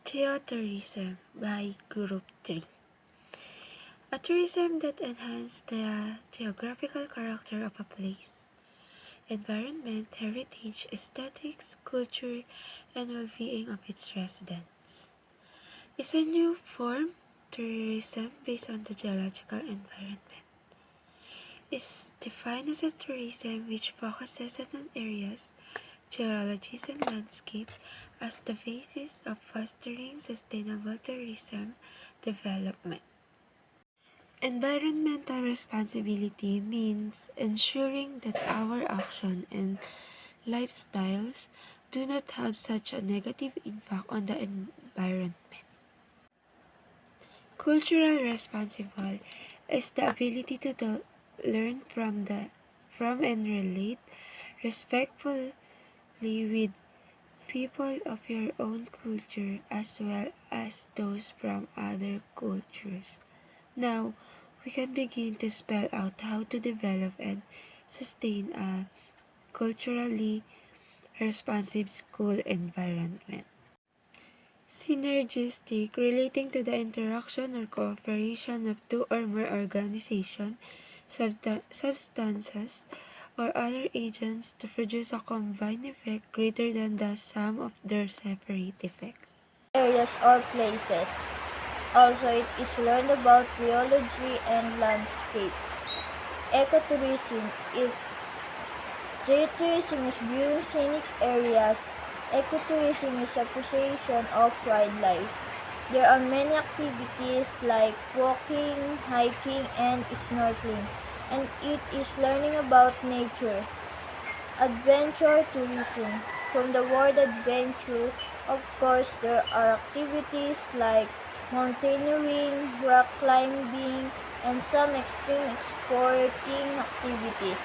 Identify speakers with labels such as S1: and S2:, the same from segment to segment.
S1: Geotourism by Group 3. A tourism that enhances the geographical character of a place, environment, heritage, aesthetics, culture, and well-being of its residents. It's a new form tourism based on the geological environment. It's defined as a tourism which focuses on areas, geologies, and landscape as the basis of fostering sustainable tourism development. Environmental responsibility means ensuring that our action and lifestyles do not have such a negative impact on the environment. Cultural responsible is the ability to learn from and relate respectfully with people of your own culture as well as those from other cultures. Now, we can begin to spell out how to develop and sustain a culturally responsive school environment. Synergistic, relating to the interaction or cooperation of two or more organizations, substances, or other agents to produce a combined effect greater than the sum of their separate effects.
S2: Areas or places. Also, it is learned about geology and landscape. Ecotourism. If geotourism is viewing scenic areas, ecotourism is appreciation of wildlife. There are many activities like walking, hiking, and snorkeling, and it is learning about nature. Adventure tourism. From the word adventure, of course, there are activities like mountaineering, rock climbing, and some extreme sporting activities.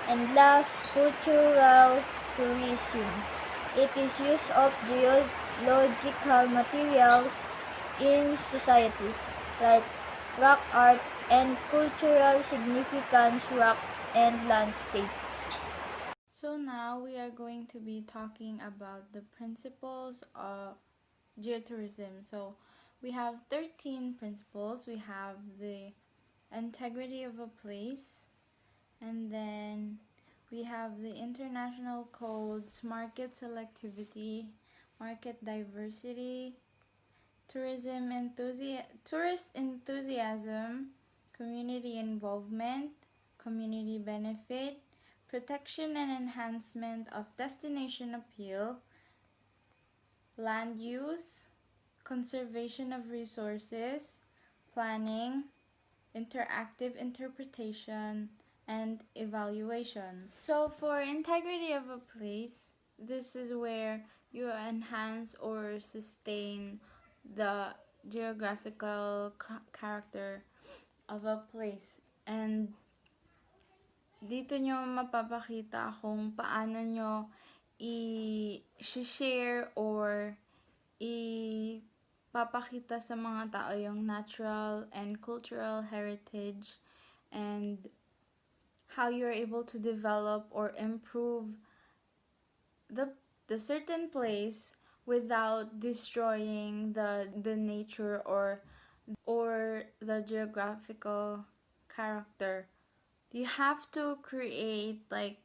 S2: And last, cultural tourism. It is use of geological materials in society, like rock art and cultural significance rocks and landscape.
S3: So now we are going to be talking about the principles of geotourism. So we have 13 principles. We have the integrity of a place, and then we have the international codes, market selectivity, market diversity, tourist enthusiasm, community involvement, community benefit, protection and enhancement of destination appeal, land use, conservation of resources, planning, interactive interpretation, and evaluation. So for integrity of a place, this is where you enhance or sustain the geographical character of a place. And dito nyo mapapakita kung paano nyo i-share or ipapakita sa mga tao yung natural and cultural heritage and how you're able to develop or improve the certain place without destroying the nature or the geographical character. You have to create like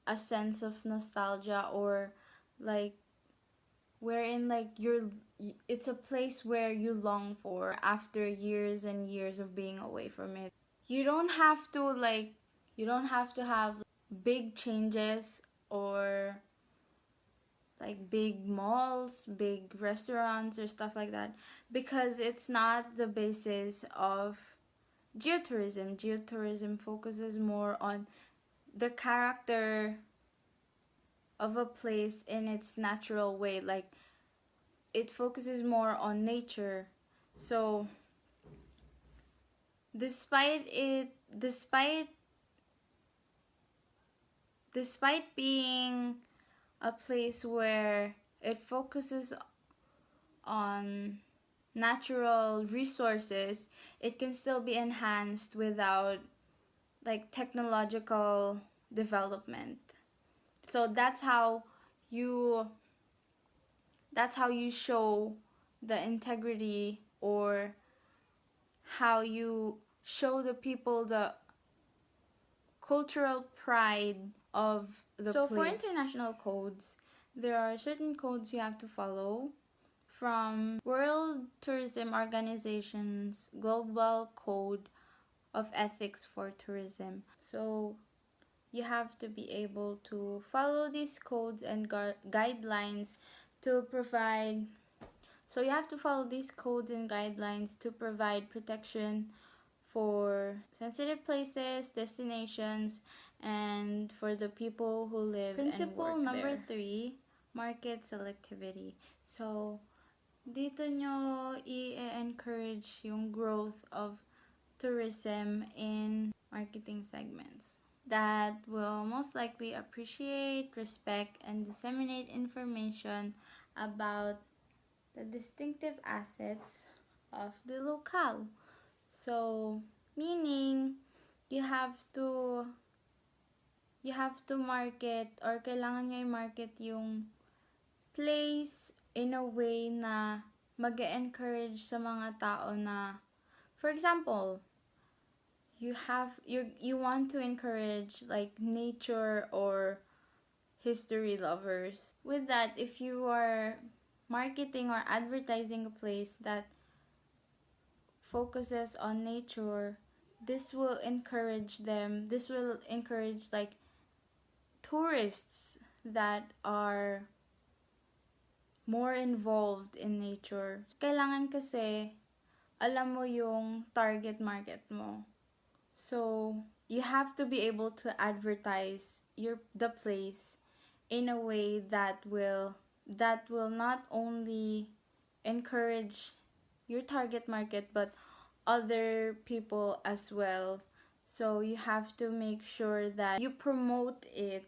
S3: a sense of nostalgia or like wherein like it's a place where you long for after years and years of being away from it. You don't have to have big changes or like big malls, big restaurants or stuff like that, because it's not the basis of geotourism. Geotourism focuses more on the character of a place in its natural way. Like it focuses more on nature. So despite being a place where it focuses on natural resources, it can still be enhanced without like technological development. So that's how you show the integrity or how you show the people the cultural pride of the place. So for international codes, there are certain codes you have to follow from World Tourism Organization's Global Code of Ethics for Tourism. So you have to be able to follow these codes and guidelines to provide protection for sensitive places, destinations, and for the people who live and work there. Principle number 3, market selectivity. So, dito nyo i-encourage yung growth of tourism in marketing segments that will most likely appreciate, respect, and disseminate information about the distinctive assets of the locale. So, meaning, you have to market or kailangan nyo i-market yung place in a way na mag-encourage sa mga tao na, for example, you want to encourage like nature or history lovers. With that, if you are marketing or advertising a place that focuses on nature, this will encourage like tourists that are more involved in nature. Kailangan kasi alam mo yung target market mo. So, you have to be able to advertise the place in a way that will not only encourage your target market but other people as well. So you have to make sure that you promote it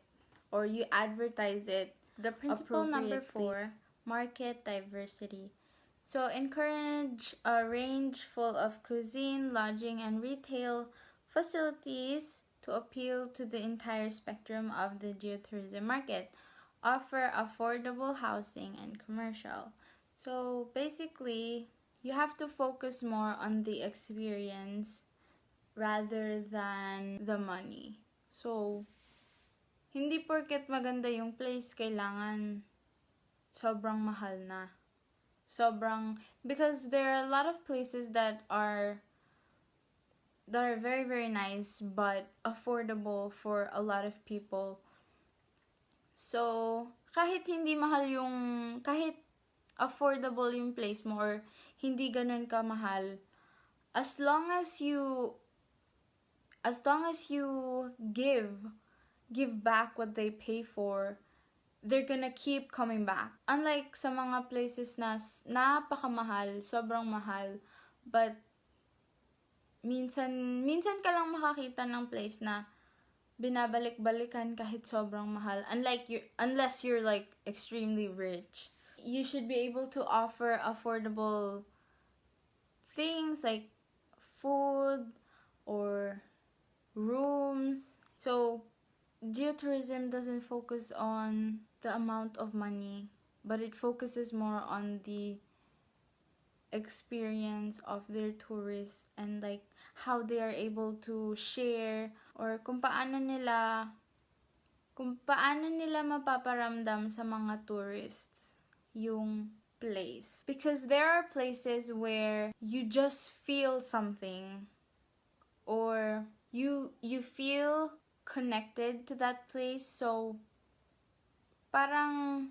S3: or you advertise it. The principle number 4, market diversity. So encourage a range full of cuisine, lodging, and retail facilities to appeal to the entire spectrum of the geotourism market. Offer affordable housing and commercial. So basically, you have to focus more on the experience rather than the money. So, hindi porket maganda yung place, kailangan sobrang mahal na. Because there are a lot of places that are very, very nice but affordable for a lot of people. So, kahit affordable yung place mo or hindi ganun ka mahal, as long as you give back what they pay for, they're gonna keep coming back. Unlike sa mga places na napakamahal, sobrang mahal, but minsan ka lang makakita ng place na binabalik-balikan kahit sobrang mahal. Unless you're like extremely rich. You should be able to offer affordable things like food or rooms. So, geotourism doesn't focus on the amount of money, but it focuses more on the experience of their tourists and like how they are able to share or kung paano nila mapaparamdam sa mga tourists yung place. Because there are places where you just feel something or you feel connected to that place. So, parang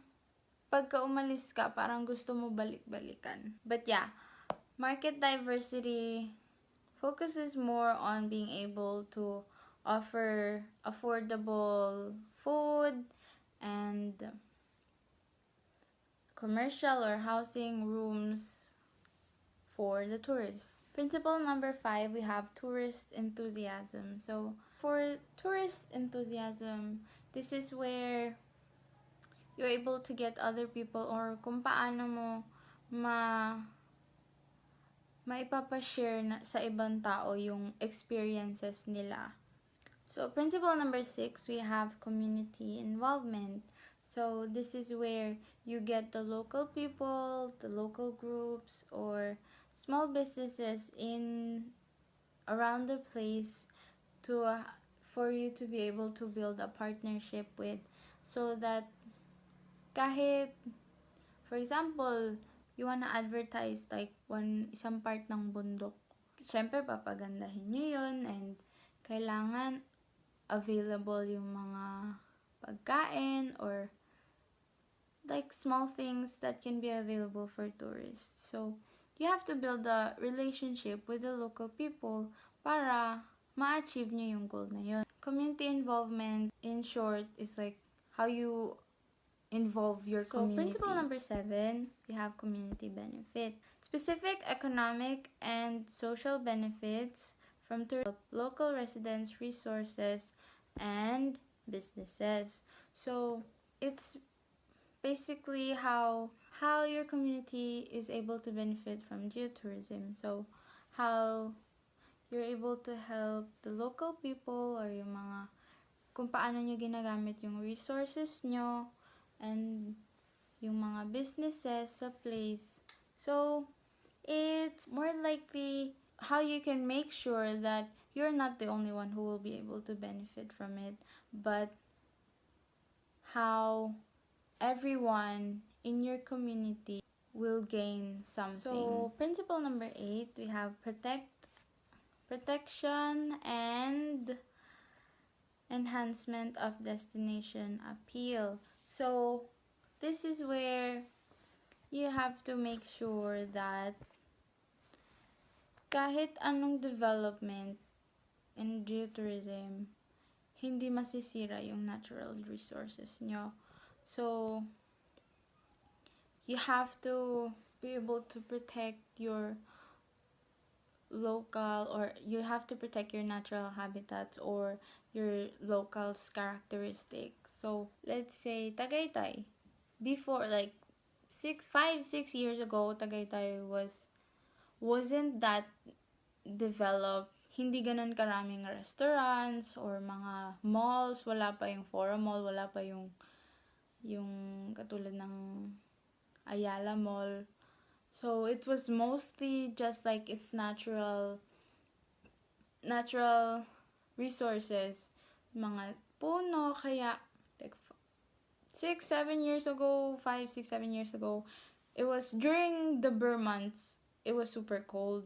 S3: pagka umalis ka, parang gusto mo balik-balikan. But yeah, market diversity focuses more on being able to offer affordable food and commercial or housing rooms for the tourists. Principle number 5, we have tourist enthusiasm. So, for tourist enthusiasm, this is where you're able to get other people or kung paano mo maipapashare sa ibang tao yung experiences nila. So, principle number 6, we have community involvement. So, this is where you get the local people, the local groups, or small businesses in around the place to for you to be able to build a partnership with, so that kahit for example you wanna advertise like isang part ng bundok, syempre papagandahin nyo yun, and kailangan available yung mga pagkain or like small things that can be available for tourists. So you have to build a relationship with the local people para ma-achieve nyo yung goal na yun. Community involvement, in short, is like how you involve your community. So, principle number 7, we have community benefit. Specific economic and social benefits from tourism, local residents, resources, and businesses. So, it's basically how your community is able to benefit from geotourism. So, how you're able to help the local people or yung mga kung paano nyo ginagamit yung resources nyo and yung mga businesses sa place. So, it's more likely how you can make sure that you're not the only one who will be able to benefit from it, but how everyone in your community will gain something. So, principle number 8, we have protection and enhancement of destination appeal. So, this is where you have to make sure that kahit anong development in geotourism, hindi masisira yung natural resources nyo. So, you have to be able to protect your local, or you have to protect your natural habitats or your local's characteristics. So, let's say Tagaytay. Before, like 6 years ago, Tagaytay wasn't that developed. Hindi ganun karaming restaurants or mga malls. Wala pa yung Forum Mall, wala pa yung katulad ng Ayala Mall. So, it was mostly just like its natural resources. Mga puno, kaya like 5, 6, 7 years ago, it was during the Burr months, it was super cold.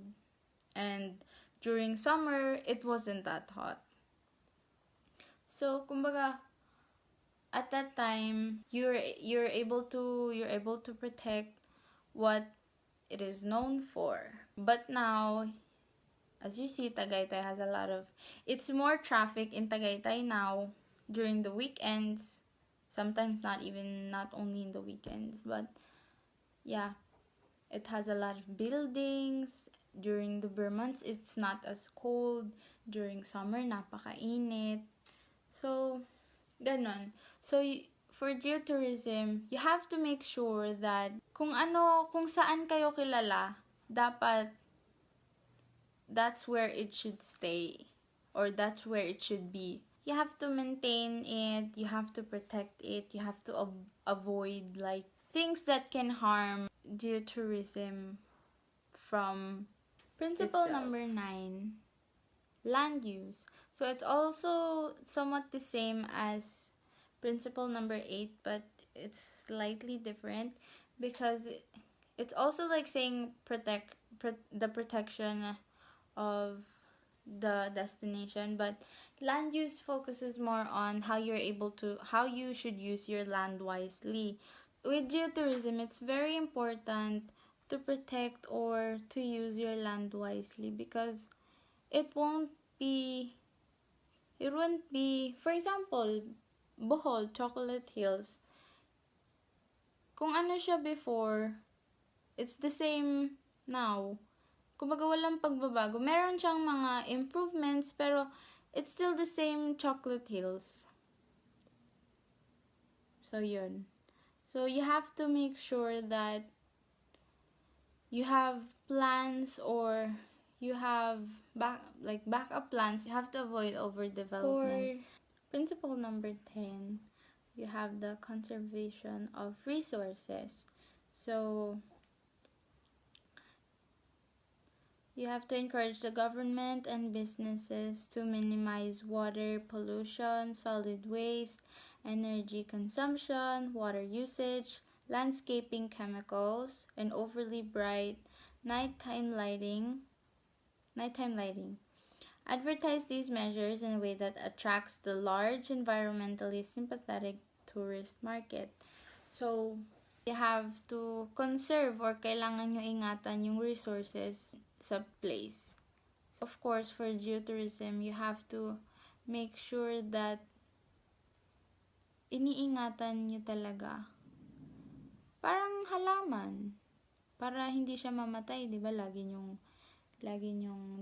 S3: And during summer, it wasn't that hot. So, kumbaga, at that time, you're able to protect what it is known for. But now, as you see, Tagaytay has a lot of, it's more traffic in Tagaytay now during the weekends. Sometimes not only in the weekends, but yeah, it has a lot of buildings. During the Burr months, it's not as cold. During summer, napakainit. So, ganon. So, for geotourism, you have to make sure that kung saan kayo kilala, dapat that's where it should stay, or that's where it should be. You have to maintain it, you have to protect it, you have to avoid like things that can harm geotourism from principle itself. Number 9, land use. So it's also somewhat the same as principle number 8, but it's slightly different because it's also like saying the protection of the destination, but land use focuses more on how you should use your land wisely. With geotourism, it's very important to protect or to use your land wisely because it won't be, for example, Bohol, Chocolate Hills. Kung ano siya before, it's the same now. Kumbaga walang pagbabago. Meron siyang mga improvements, pero it's still the same Chocolate Hills. So, yun. So, you have to make sure that you have plans or you have backup plans. You have to avoid overdevelopment. For principle number 10, you have the conservation of resources. So you have to encourage the government and businesses to minimize water pollution, solid waste, energy consumption, water usage, landscaping chemicals, and overly bright nighttime lighting. Advertise these measures in a way that attracts the large environmentally sympathetic tourist market. So, you have to conserve or kailangan nyo ingatan yung resources sa place. Of course, for geotourism, you have to make sure that iniingatan nyo talaga. Parang halaman. Para hindi siya mamatay, di ba? Lagi nyong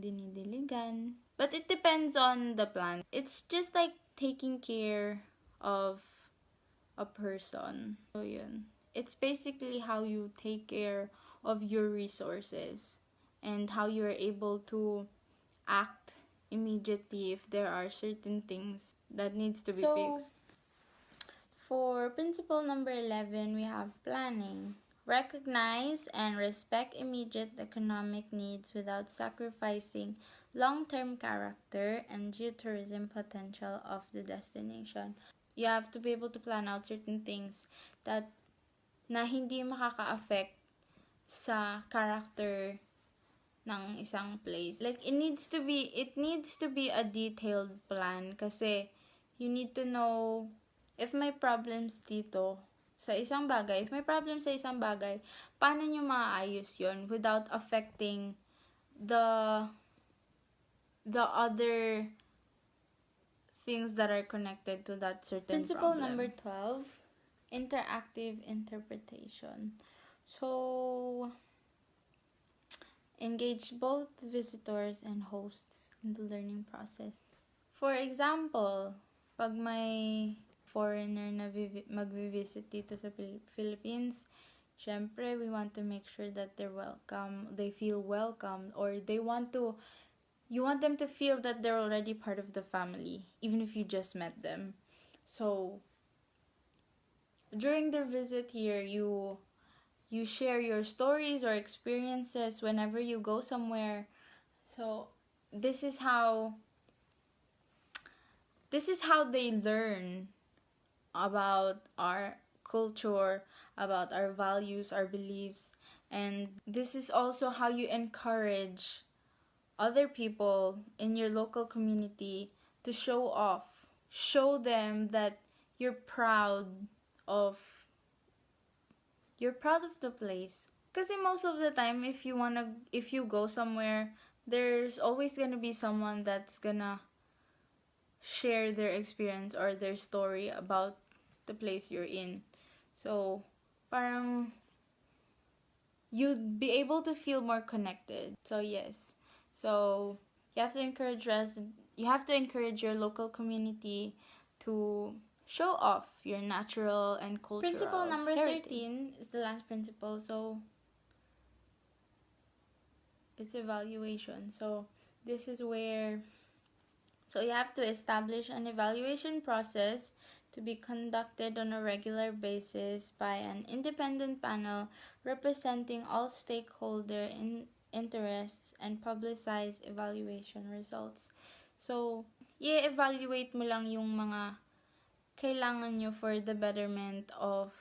S3: dinidiligan. But it depends on the plant. It's just like taking care of a person. So yun. It's basically how you take care of your resources and how you're able to act immediately if there are certain things that needs to be fixed. For principle number 11, we have planning. Recognize and respect immediate economic needs without sacrificing long-term character and geotourism potential of the destination. You have to be able to plan out certain things that na hindi makaka-affect sa character ng isang place. Like, it needs to be a detailed plan kasi you need to know if may problems dito sa isang bagay, paano nyo maaayos yon without affecting the other things that are connected to that certain
S2: Principle
S3: problem.
S2: number
S3: 12, interactive interpretation. So, engage both visitors and hosts in the learning process. For example, pag may foreigner na mag-visit dito sa Philippines, syempre, we want to make sure that they're welcome, they feel welcome, or you want them to feel that they're already part of the family, even if you just met them. So, during their visit here, you share your stories or experiences whenever you go somewhere. So, this is how they learn about our culture, about our values, our beliefs, and this is also how you encourage other people in your local community to show off. Show them that you're proud of the place. Kasi most of the time, if you go somewhere, there's always gonna be someone that's gonna share their experience or their story about the place you're in. So, parang you'd be able to feel more connected. So, yes. So, you have to encourage your local community to show off your natural and cultural
S2: Principle number
S3: heritage.
S2: 13
S3: is the last principle. So, it's evaluation. So, this is where you have to establish an evaluation process to be conducted on a regular basis by an independent panel representing all stakeholder interests and publicize evaluation results. So, i-evaluate mo lang yung mga kailangan nyo for the betterment of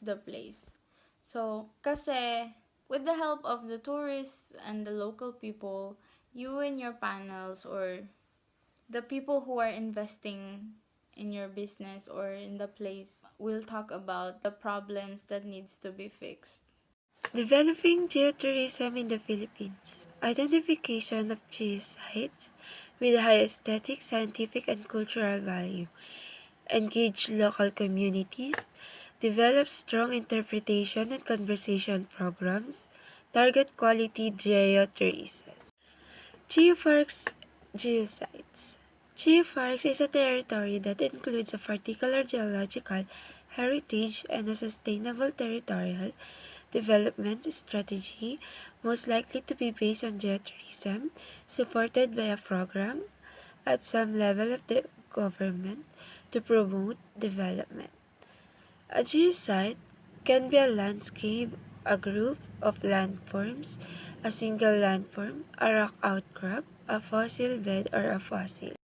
S3: the place. So, kasi with the help of the tourists and the local people, you and your panels or the people who are investing in your business or in the place will talk about the problems that needs to be fixed.
S1: Developing geotourism in the Philippines. Identification of geosites with high aesthetic, scientific, and cultural value. Engage local communities. Develop strong interpretation and conversation programs. Target quality geotourism. Geoparks, geosites. Geoparks is a territory that includes a particular geological heritage and a sustainable territorial development strategy, most likely to be based on geotourism, supported by a program at some level of the government to promote development. A geosite can be a landscape, a group of landforms, a single landform, a rock outcrop, a fossil bed, or a fossil.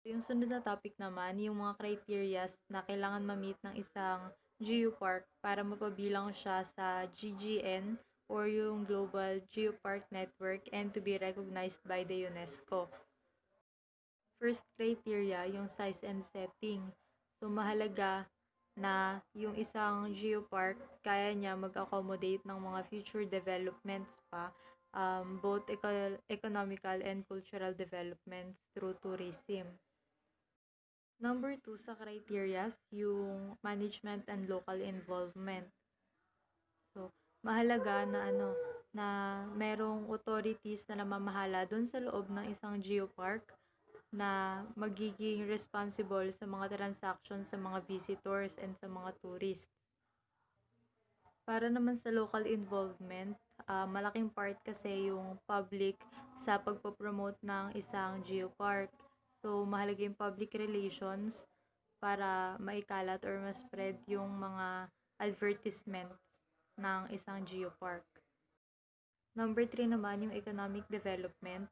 S3: Yung sunod na topic naman, yung mga criterias na kailangan ma-meet ng isang geopark para mapabilang siya sa GGN or yung Global Geopark Network and to be recognized by the UNESCO. First criteria, yung size and setting. So, mahalaga na yung isang geopark, kaya niya mag-accommodate ng mga future developments pa, both economical and cultural developments through tourism. Number 2 sa criterias, yung management and local involvement. So, mahalaga na na merong authorities na namamahala doon sa loob ng isang geopark na magiging responsible sa mga transactions sa mga visitors and sa mga tourists. Para naman sa local involvement, malaking part kasi yung public sa pagpopromote ng isang geopark. So, mahalaga yung public relations para maikalat or ma-spread yung mga advertisements ng isang geopark. Number 3 naman yung economic development.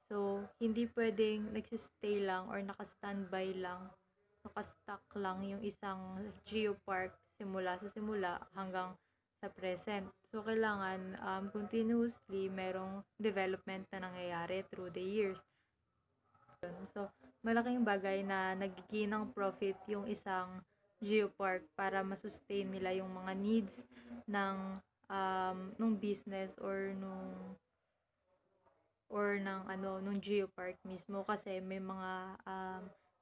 S3: So, hindi pwedeng nagsistay lang or naka-standby lang, naka-stock lang yung isang geopark simula sa simula hanggang sa present. So, kailangan continuously merong development na nangyayari through the years. So, malaking bagay na nagiging ng profit yung isang geopark para masustain nila yung mga needs ng nung business or nung geopark mismo kasi may mga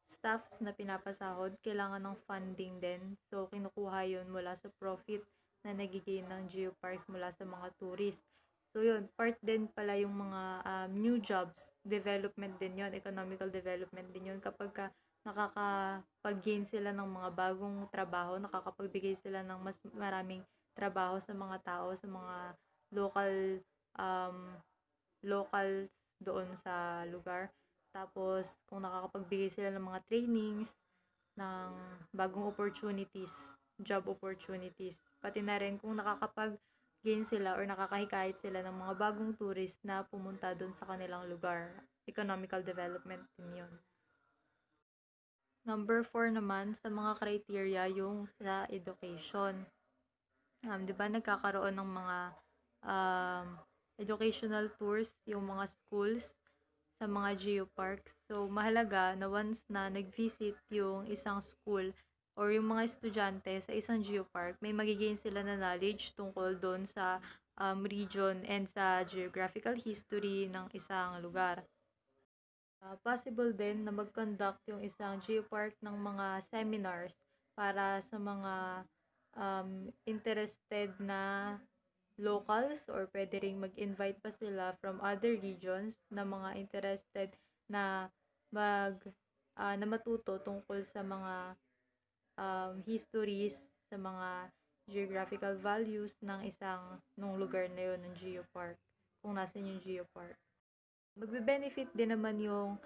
S3: staffs na pinapasahod, kailangan ng funding din. So, kinukuha yun mula sa profit na nagigain ng geoparks mula sa mga tourist. So, yun, part din pala yung mga new jobs, development din yun, economical development din yun kapag nakakapag-gain sila ng mga bagong trabaho, nakakapagbigay sila ng mas maraming trabaho sa mga tao, sa mga local locals doon sa lugar. Tapos, kung nakakapagbigay sila ng mga trainings, ng bagong opportunities, job opportunities, pati na rin kung nakakapag-gain sila or nakakahikayat sila ng mga bagong tourist na pumunta doon sa kanilang lugar. Economical development din yun. Number 4 naman sa mga criteria yung sa education. Di ba nagkakaroon ng mga educational tours yung mga schools sa mga geoparks. So, mahalaga na once na nag-visit yung isang school or yung mga estudyante sa isang geopark, may magigain sila na knowledge tungkol doon sa region and sa geographical history ng isang lugar. Possible din na mag-conduct yung isang geopark ng mga seminars para sa mga interested na locals or pwede ring mag-invite pa sila from other regions na mga interested na na matuto tungkol sa mga histories, sa mga geographical values ng nung lugar na yun, ng geopark, kung nasan yung geopark. Magbe-benefit din naman yung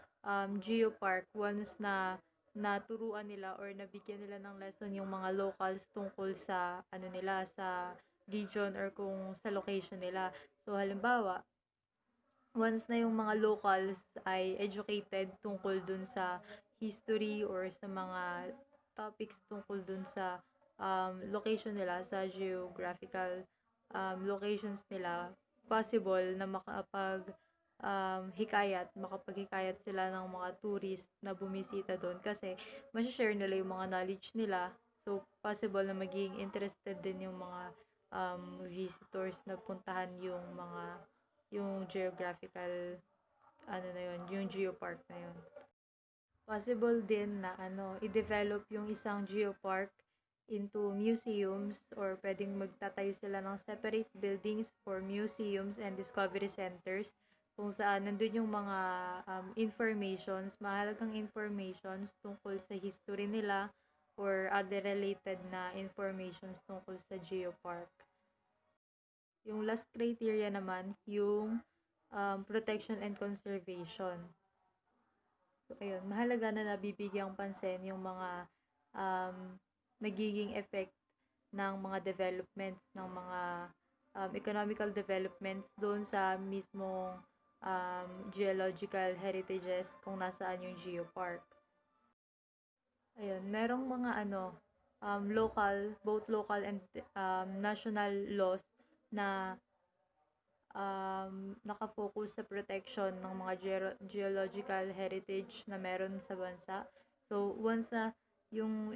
S3: geopark once na naturuan nila or nabigyan nila ng lesson yung mga locals tungkol sa nila sa region or kung sa location nila. So halimbawa, once na yung mga locals ay educated tungkol dun sa history or sa mga topics tungkol dun sa location nila, sa geographical locations nila, possible na makapaghikayat sila ng mga tourist na bumisita doon kasi share nila yung mga knowledge nila. So, possible na maging interested din yung mga visitors na puntahan yung geographical yung geopark na yun. Possible din na i-develop yung isang geopark into museums or pwedeng magtatayo sila ng separate buildings for museums and discovery centers kung saan nandun yung mga mahalagang informations tungkol sa history nila or other related na informations tungkol sa geopark. Yung last criteria naman, yung protection and conservation. So, ayun, mahalaga na nabibigyang pansin yung mga
S4: nagiging effect ng mga developments, ng mga economical developments doon sa mismong geological heritages kung nasaan yung geopark. Ayun, merong mga both local and national laws na nakafocus sa protection ng mga geological heritage na meron sa bansa. So, once na yung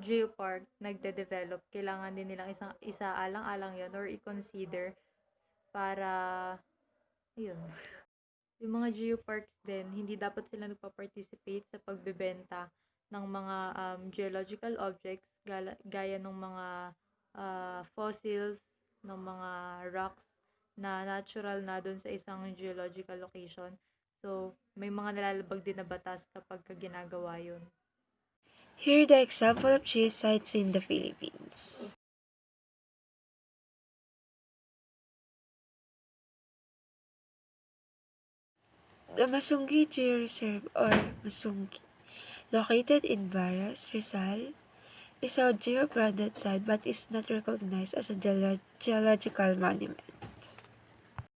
S4: geopark nagde-develop, kailangan din nilang isaalang-alang yon or i-consider para, ayun. Yung mga geoparks din, hindi dapat sila nagpa-participate sa pagbebenta ng mga geological objects gaya ng mga fossils, ng mga rocks na natural na doon sa isang geological location. So, may mga nalalabag din na batas kapag ginagawa yun.
S1: Here the example of geosites in the Philippines. The Masungi Georeserve or Masungi, located in Baras, Rizal, is a geo-branded site but is not recognized as a geological monument.